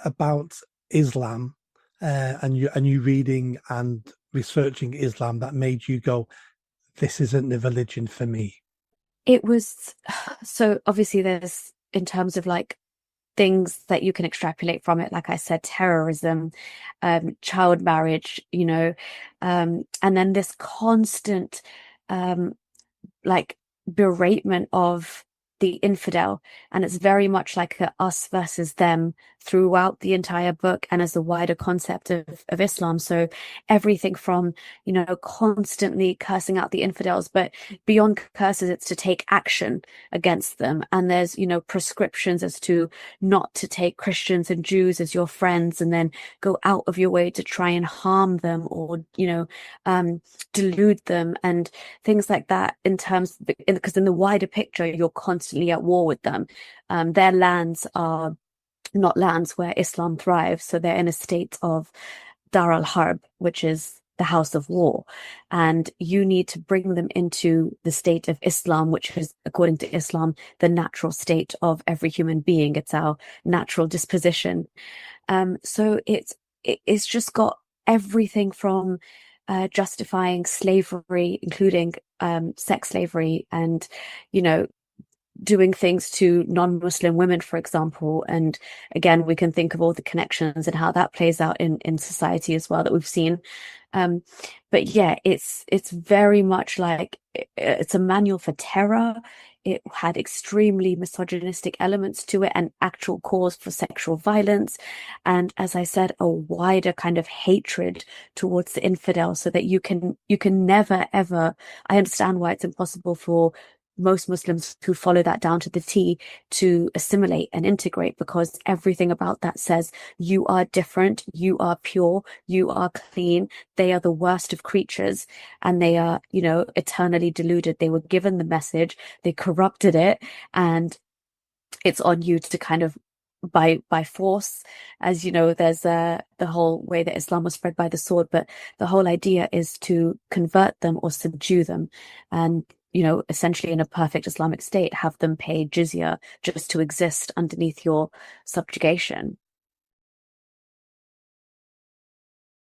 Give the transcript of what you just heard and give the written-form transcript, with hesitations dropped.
about Islam, and you reading and researching Islam that made you go, this isn't the religion for me? It was so obviously there's in terms of like things that you can extrapolate from it, like I said, terrorism, child marriage, and then this constant um like beratement of the infidel. And it's very much like a us versus them throughout the entire book and as the wider concept of Islam. So everything from, constantly cursing out the infidels, but beyond curses, it's to take action against them. And there's, prescriptions as to not to take Christians and Jews as your friends and then go out of your way to try and harm them or, delude them and things like that because in the wider picture, you're constantly at war with them. Their lands are not lands where Islam thrives. So they're in a state of Dar al-Harb, which is the house of war. And you need to bring them into the state of Islam, which is, according to Islam, the natural state of every human being. It's our natural disposition. So it's just got everything from justifying slavery, including sex slavery, and you know doing things to non-Muslim women, for example. And again, we can think of all the connections and how that plays out in society as well that we've seen. Um, but yeah, it's very much like it's a manual for terror. It had extremely misogynistic elements to it and actual cause for sexual violence. And as I said, a wider kind of hatred towards the infidel so that you can never ever, I understand why it's impossible for most Muslims who follow that down to the T to assimilate and integrate, because everything about that says you are different, you are pure, you are clean. They are the worst of creatures and they are, eternally deluded. They were given the message, they corrupted it, and it's on you to kind of by force. As you know, there's the whole way that Islam was spread by the sword, but the whole idea is to convert them or subdue them, and essentially in a perfect Islamic state have them pay jizya just to exist underneath your subjugation.